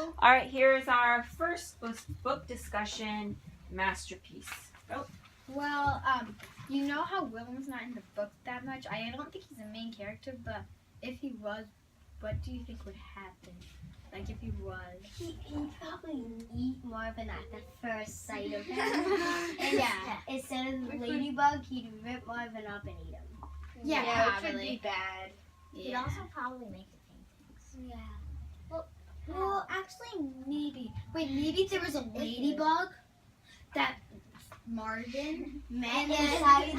All right, here's our first book discussion masterpiece. Oh. Well, you know how Willem's not in the book that much? I don't think he's a main character, but if he was, what do you think would happen? Like, if he was? He'd probably eat Marvin at the first sight of him. And Yeah. Instead of the ladybug, he'd rip Marvin up and eat him. Yeah, which would probably. be bad. He'd Yeah. also probably make the paintings. Yeah. Well, actually, maybe. Wait, maybe there was a ladybug that Marvin Man met inside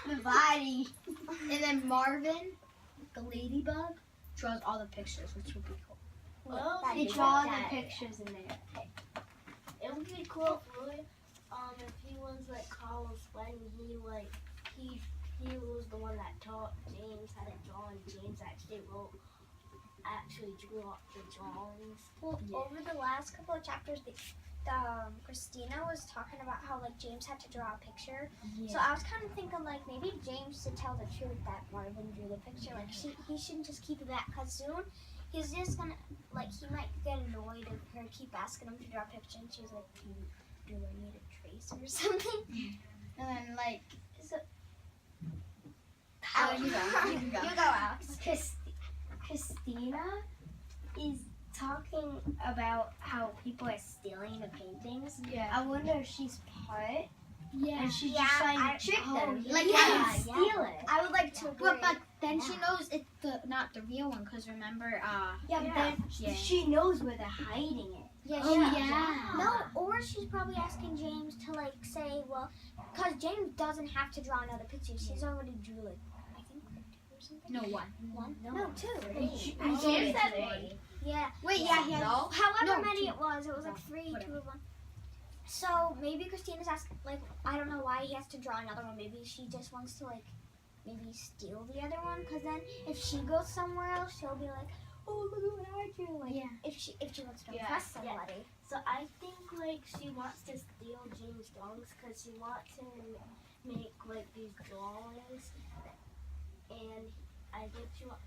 the body. and then Marvin, the ladybug, draws all the pictures, which would be cool. Well, They draw the pictures in there. it would be cool if he was like Carlos when he was the one that taught James how to draw, and James actually drew up the drawings. Well, over the last couple of chapters, Christina was talking about how like James had to draw a picture. So I was kind of thinking like maybe James should tell the truth that Marvin drew the picture. Like he shouldn't just keep it back, cause soon he's just gonna like he might get annoyed if her keep asking him to draw a picture, and she's like, do I need a tracer or something? And then, like, You go, Alex. Christina is talking about how people are stealing the paintings. Yeah. I wonder if she's part Yeah. and she's Yeah, just trying I- to trick them. Like, yeah, yeah, steal it. I would like to agree. But then she knows it's not the real one, because remember, Yeah, but then Yeah. she knows where they're hiding it. Yeah, Oh, she- yeah. No, or she's probably asking James to like say, well, because James doesn't have to draw another picture. She's already drew like, I think like 2 or something. No, one. One? No, 2. James said 8. Yeah. Wait, yeah, he has. No. However No, many 2. it was like 3, Whatever. 2 of them. So maybe Christina's asking, like, I don't know why he has to draw another one. Maybe she just wants to like, maybe steal the other one. Because then if she goes somewhere else, she'll be like, oh, look at what I drew. Like, Yeah. if she wants to Yeah. impress somebody. So I think like she wants to steal James' drawings because she wants him to make like these drawings, and I think she wants.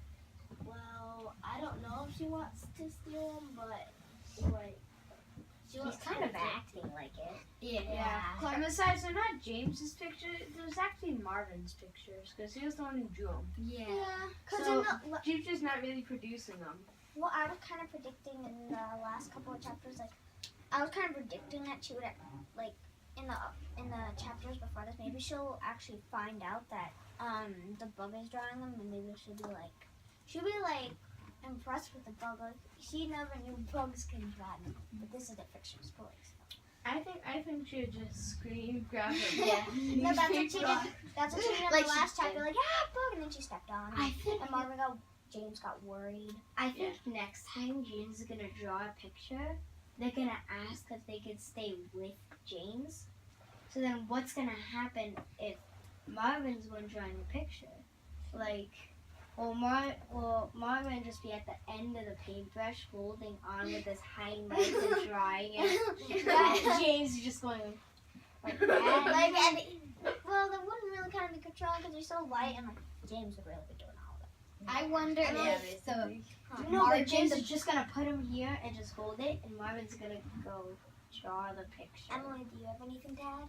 Well, I don't know if she wants to steal them, but like she She's wants kind to of acting like it. Yeah. And besides, they're not James's pictures. There's actually Marvin's pictures because he was the one who drew them. Yeah. Because So- in the, James is not really producing them. well, I was kind of predicting in the last couple of chapters, like, I was kind of predicting that she would, like, in the chapters before this, maybe she'll actually find out that the bug is drawing them, and maybe she'll be like impressed with the bug. Like, she never knew bugs can draw them, but this is the fiction story. I think she would just scream, grab her. Yeah. No, that's what she did. That's what she did in Like the she last did. chapter. Like, ah, bug, and then she stepped on. I think And James got worried. I think next time James is gonna draw a picture, they're gonna ask if they can stay with James. So then what's gonna happen if Marvin's the one drawing the picture? Like, will Marvin just be at the end of the paintbrush holding on with his hind legs and drawing it? And James is just going like that. Like, and, well, they wouldn't really kind of be controlling because they're so light, and like, James would really be doing all of it. I wonder if the No, but James Marvin, is just gonna put him here and just hold it, and Marvin's gonna go draw the picture. Emily, do you have anything to add?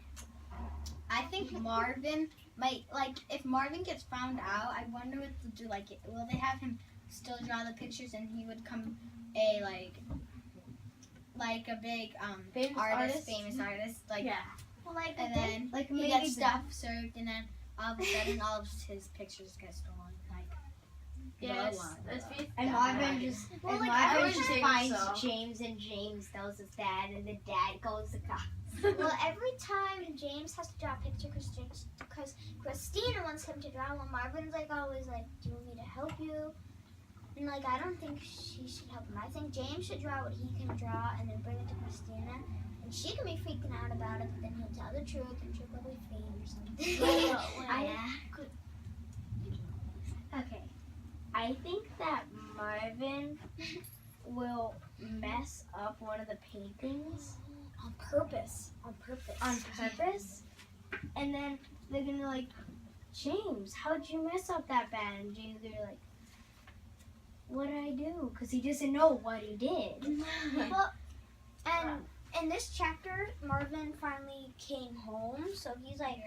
I think Marvin might, like, if Marvin gets found out, I wonder what they'll do. Like, will they have him still draw the pictures and he would come a, like a big, Famous artist? famous artist, like, Yeah. Well, like, and then Like he maybe gets stuff served, and then all of a sudden all of his pictures get stolen, like, Yes. blow on. Let's be. And Marvin just, Well, and like, I Marvin would just think finds so. James, and James tells his dad, and the dad calls the cops. well, every time James has to draw a picture because Christina wants him to draw one, Marvin's like always like, do you want me to help you? And like, I don't think she should help him. I think James should draw what he can draw and then bring it to Christina. And she can be freaking out about it, but then he'll tell the truth and she'll probably faint or something. Okay. I think that Marvin will mess up one of the paintings On purpose. On purpose. on purpose, and then they're gonna like, James, how'd you mess up that bad? And James gonna be like, what did I do? Because he doesn't know what he did. Well, this chapter, Marvin finally came home. So he's like,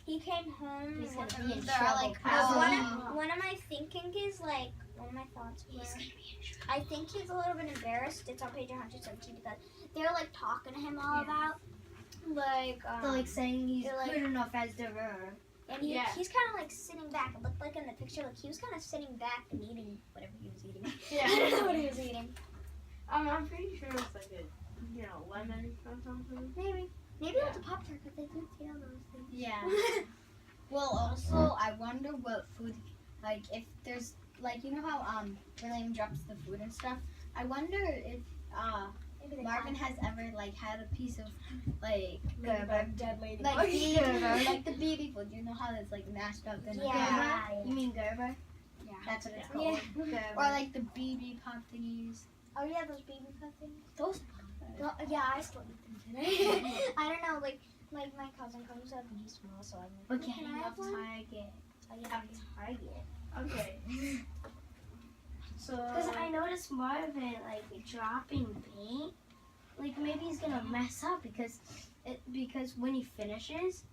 he came home. He's gonna one- be in They're trouble. like, one of my thinking is like, one of my thoughts were, I think he's a little bit embarrassed. It's on page 117 because they're like talking to him all about like, They're like saying he's they're like- good enough as the runner. and he's kind of like sitting back. It looked like in the picture, like he was kind of sitting back and eating whatever he was eating. Yeah. I don't know what he was eating. I'm pretty sure it's like a, lemon or something. Maybe it was a Pop Tart because they do tail those things. Yeah. Well, also, I wonder what food, like, if there's, like, you know how, William drops the food and stuff? I wonder if, Maybe they Marvin has ever, like, had a piece of, like, dead lady. like, like the baby food. You know how it's, like, mashed up in Yeah. You mean Gerber? That's what it's Yeah. called. Gerber. Or, like, the BB pop thingies. Oh yeah, those baby pop things. Those Well, yeah, I still eat them today. I don't know, like my cousin comes up and he's small, so I'm like, Okay, can I have one? Target. Oh, yeah. Target. Okay. So. Because I noticed Marvin like dropping paint. Like maybe he's gonna mess up because when he finishes,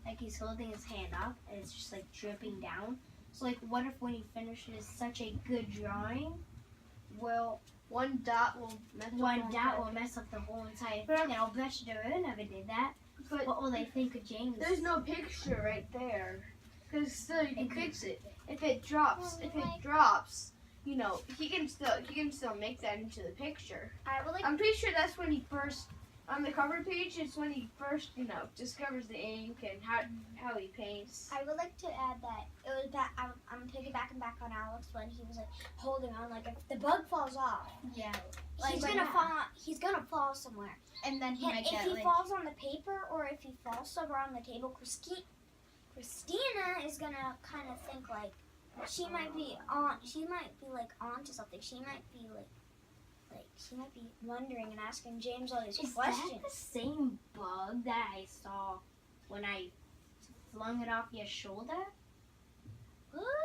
like he's holding his hand up and it's just like dripping down. So like what if when he finishes such a good drawing, well one dot will mess will mess up the whole entire thing, and I'll bet you Daru never did that. But What will they think of James? there's no picture right there. Because still you can fix it. If it drops, you know, he can still make that into the picture. I would like. I'm pretty sure that's when he first on the cover page. It's when he first, discovers the ink and how he paints. I would like to add that it was that I'm piggybacking back on Alex when he was like holding on, like if the bug falls off, Yeah. he's Like, gonna fall. He's gonna fall somewhere. And then he And might if get, he like, falls on the paper or if he falls somewhere on the table, Christina is gonna kind of think like she might be like onto something. She might be wondering and asking James all these Is questions. that the same bug that I saw when I flung it off your shoulder?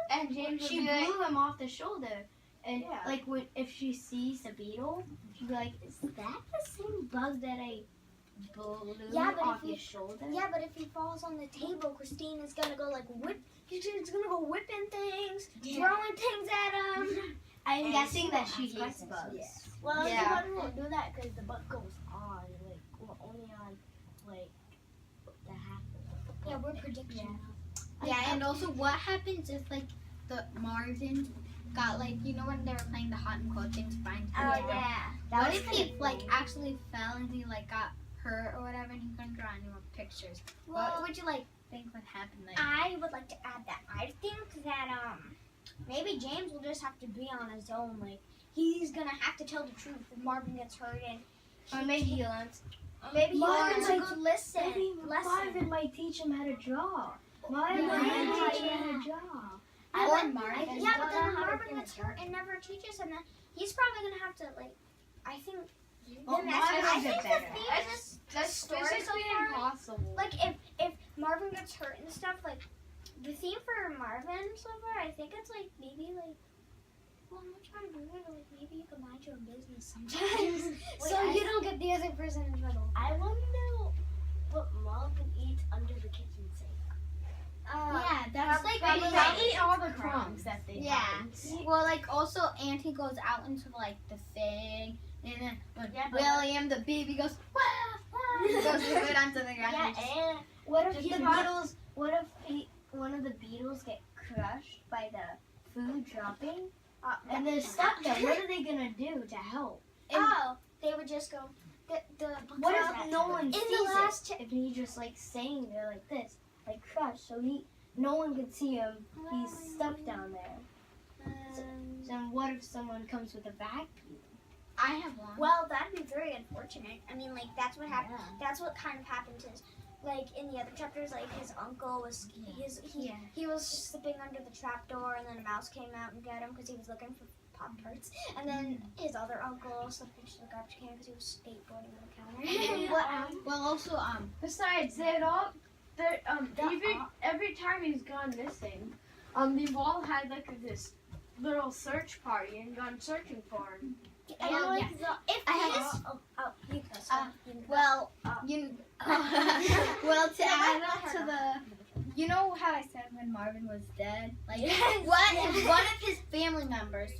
And James would She be like, blew him off the shoulder. And Yeah. like if she sees the beetle, she'd be like, "Is that the same bug that I blew Yeah, but off if you- your shoulder?" Yeah, but if he falls on the table, Christina's gonna go like whip. She's gonna go whipping things, throwing things at him. I'm And guessing that she she won't hates have bugs. Jesus. Well, Yeah. the bug won't do that because the bug goes on, like, we're only on, like, the half of it. Yeah, we're predicting. Yeah, and also what happens if, like, the Marvin got, like, you know when they were playing the hot and cold things find Oh yeah. What if he, like, actually fell and he, like, got hurt or whatever and he couldn't draw any more pictures? What would you, like, think would happen? Like, I would like to add that I think that maybe James will just have to be on his own. Like he's gonna have to tell the truth if Marvin gets hurt, and Or maybe he learns. maybe he'll learn Marvin's to like- go listen. Maybe lesson. Marvin might teach him how to draw. Marvin Yeah. might teach him how to draw. or Marvin. Yeah, but then How to Marvin get gets it hurt and never teaches him that. He's probably gonna have to like. I think. Well, then Marvin's I a think better. the theme is that's story so physically far. impossible. like if Marvin gets hurt and stuff, like the theme for Marvin so far, I think it's like maybe like. Well, I'm not trying to do it. Like maybe you can mind your own business sometimes, so you don't get the other person in trouble. I wonder what Marvin eats under the kitchen sink. Yeah, that's like probably really like- like, eat all the crumbs that they yeah. find. Well, like also Auntie goes out into like the thing, and then when Yeah, but- William the baby goes, wah, wah, he goes right onto the ground. Yeah, and just- and What if Just the the beetles? What if one of the beetles get crushed by the food dropping, and they're stuck there? What are they gonna do to help? They would just go. The What if no one in sees the last it? If he just like staying there like this, like crushed, so no one can see him. He's stuck down there. Then what if someone comes with a vacuum? I have one. Well, that'd be very unfortunate. I mean, like that's what happened. That's what kind of happened to his, like in the other chapters. Like his uncle was he was slipping under the trapdoor, and then a mouse came out and got him because he was looking for Pop Tarts. And then his other uncle slipped into the garbage can because he was skateboarding on the counter. Well, also Besides, every time he's gone missing, they've all had like this little search party and gone searching for him. And Well, like if I have his, you can well, when Marvin was dead? Like, Yes. what if one of his family members,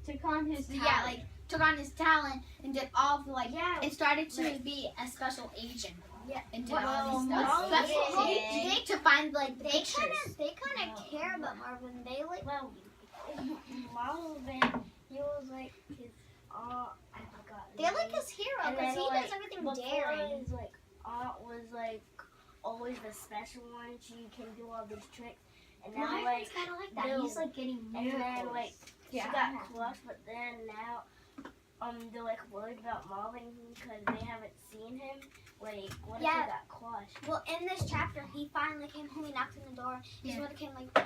Took on his talent. yeah, like took on his talent and did all the like, Yeah. and started to be a special agent. Yeah. And did Well, all these well, stuff. special agent to find like the pictures. They kind of care about Marvin. They like. Well, Marvin, he was like his I forgot. his They're like name. his hero And because then, he like, does everything Before daring. his like aunt was like always the special one. She can do all these tricks, and now like Marvin's kind of like that. no. He's like getting and miracles. then like Yeah. she got crushed, but then now they're like worried about Marvin because they haven't seen him. Like what if Yeah. he got crushed? Well, in this chapter, he finally came home. He knocked on the door. His Yeah. mother came like, And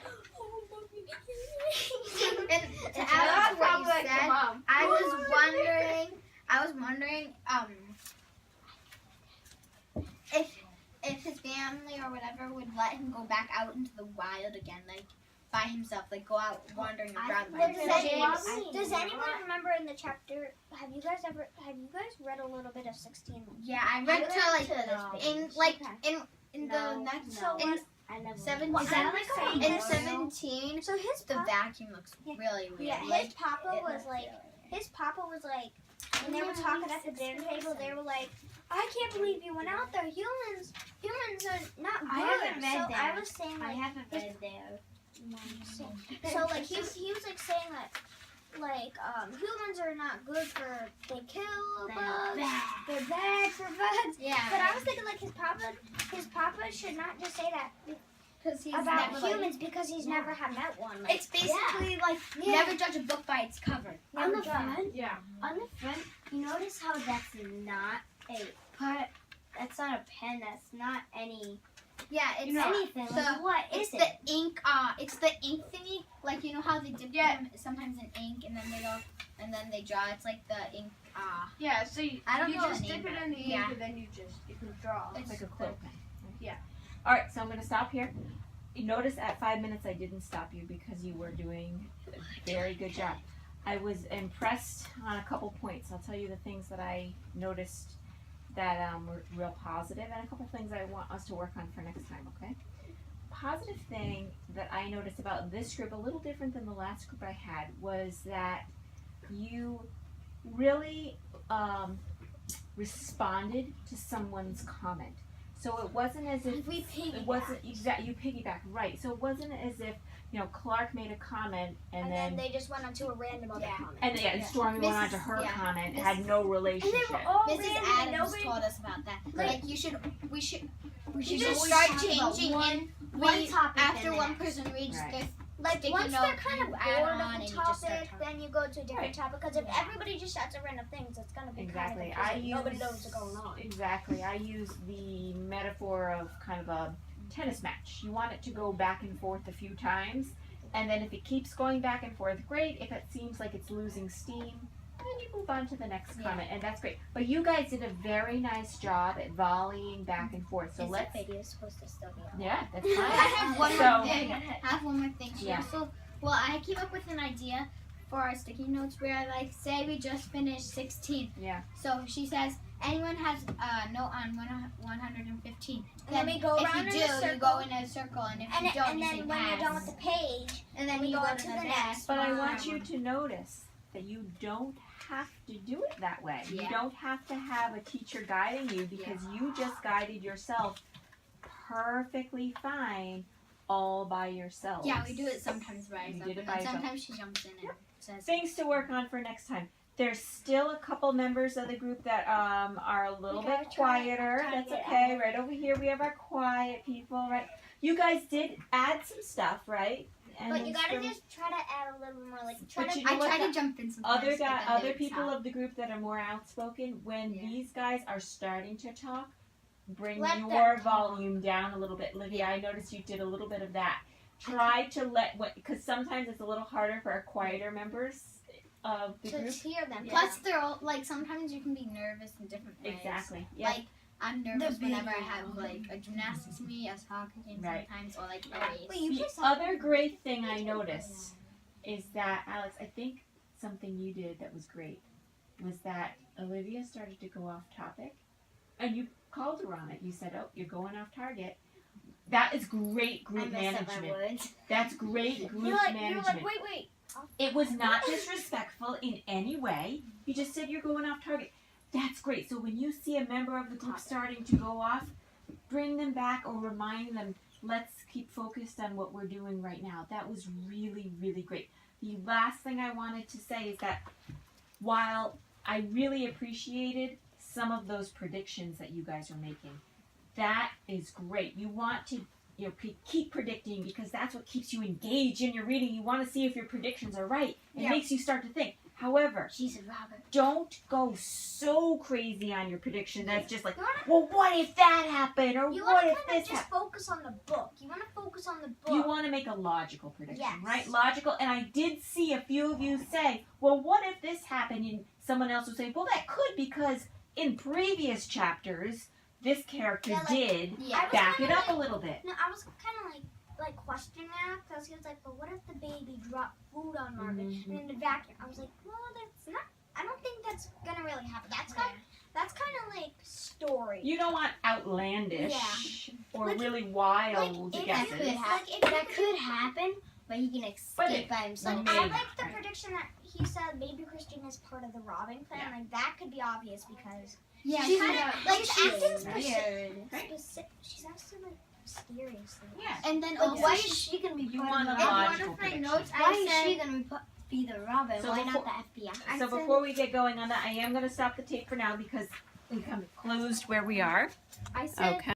to That's add to what probably you like the said, mom. I was wondering, if his family or whatever would let him go back out into the wild again, like by himself, like go out wandering around by Well, does, himself. does anyone remember in the chapter? Have you guys read a little bit of 16? Yeah, I read to like in like Okay. in No, the next no. in I never. 17 Well, I'm like saying in this. 17 So his the papa, vacuum looks really weird. yeah, his like, papa it was looks like, really- his papa was like, when they were talking at the dinner table, they were like, I can't believe you went out there. Humans are not good. I haven't read so I that. was saying I like, haven't read there. so like he was like saying that like humans are not good for they kill bugs. They're bad for bugs. But yeah, I was thinking like his papa should not just say that because he's about never, humans because he's never had met one. Like, it's basically like Yeah. never judge a book by its cover. On never the done. front, Yeah. on the front, you notice how that's not a part. That's not a pen. That's not any Yeah, it's anything. so Like, what it's is the it? ink. It's the ink thingy. Like you know how they dip Yeah. them sometimes in ink and then they go and then they draw. It's like the ink. Yeah, so you, I don't you know just the name, dip it in the ink yeah. and then you can draw. It's Like a quilt pen. Yeah. All right, so I'm going to stop here. You notice at 5 minutes I didn't stop you because you were doing a very good job. I was impressed on a couple points. I'll tell you the things that I noticed that were real positive and a couple things I want us to work on for next time, okay? Positive thing that I noticed about this group, a little different than the last group I had, was that you really responded to someone's comment. So it wasn't as if We it wasn't exactly you piggyback, right? So it wasn't as if Clark made a comment and then they just went on to a random other comment. and Stormy went on to her Mrs. yeah, comment, Miss- had no relationship. all Mrs. random and Adams nobody. told us about that. Like- Like we should should just always start talk about changing one- in one topic after and one the person reads Right. their Like sticky once note, they're kind of you bored add on of and the you just start topic, talking. then you go to a different Right. topic. Because if everybody just starts at random things, it's gonna be Exactly. kind of I confusing. Nobody use- knows what's going on. Exactly. I use the metaphor of kind of a tennis match. You want it to go back and forth a few times, and then if it keeps going back and forth, great. If it seems like it's losing steam, then you move on to the next Yeah. comment, and that's great. But you guys did a very nice job at volleying back and forth. So let's. video supposed to still be on. Yeah, that's I fine. have one So- more thing. I have one more thing. She Yeah. also, well, I came up with an idea for our sticky notes where, like, say we just finished 16. Yeah. So she says, anyone has a note on 115. And then we go if around you in do, a circle. you go in a circle, and if you don't, And you say then when you're done with pass. the page, And then we you go go on to to the the next. next But I one. want you to notice that you don't have to do it that way. You Yeah. don't have to have a teacher guiding you because you just guided yourself perfectly fine all by yourself. Yeah, we do it sometimes by You ourselves, did it and by then yourself. sometimes she jumps in and says, Things to work on for next time. There's still a couple members of the group that are a little We gotta bit try quieter. to That's get okay. Right over here we have our quiet people, right? You guys did add some stuff, right? And but you gotta some just try to add a little more, like try But to. you know I what try the to jump in sometimes. other but guy, then they other would people stop. of the group that are more outspoken, when Yeah. these guys are starting to talk, bring Let them your talk. volume down a little bit. Livia, I noticed you did a little bit of that. Try to let, because sometimes it's a little harder for our quieter members of the to group. hear them. Plus, they're all, like, sometimes you can be nervous in different ways. Exactly. Yeah. Like, I'm nervous The whenever I big have, like, a gymnastics meet, a soccer game Right. sometimes, or, like, a race. Wait, you The just other great thing I noticed is that, Alex, I think something you did that was great was that Olivia started to go off topic and you called her on it. You said, oh, you're going off target. That is great I group messed up my management. words. That's great group You're like, management. wait. It was not disrespectful in any way. You just said you're going off target. That's great. So when you see a member of the group starting to go off, bring them back or remind them, let's keep focused on what we're doing right now. That was really, really great. The last thing I wanted to say is that while I really appreciated some of those predictions that you guys are making, that is great. You want to keep predicting because that's what keeps you engaged in your reading. You want to see if your predictions are right. It makes you start to think. However, She's a robber. don't go so crazy on your prediction that's just like, well, what if that happened? Or You what want if to kind of this just happened? focus on the book. You want to focus on the book. You want to make a logical prediction, Yes. right? Logical. And I did see a few of you say, well, what if this happened? And someone else would say, well, that could because in previous chapters, this character Yeah, like- did Yeah. I was back kinda it up like- a little bit. No, I was kind of like questioning that because he was like, "But what if the baby dropped food on Marvin Mm-hmm. and in the vacuum?" I was like, "Well, that's not. I don't think that's gonna really happen. That's kind of like story." You don't want outlandish or Like- really wild if guesses. you could That could happen, but he can But escape by himself. Maybe. I like the Right. prediction that he said maybe Christine is part of the robbing plan. Like that could be obvious because Yeah, she's kinda- kind of like She's acting weird. She's acting like mysteriously. Yeah. And then But also, why is she gonna be You part want of a the in robber? one logical of my prediction. notes, Why I is said, she gonna be the robber? So Why before- not the FBI? So before we get going on that, I am going to stop the tape for now because we come closed where we are. I said Okay.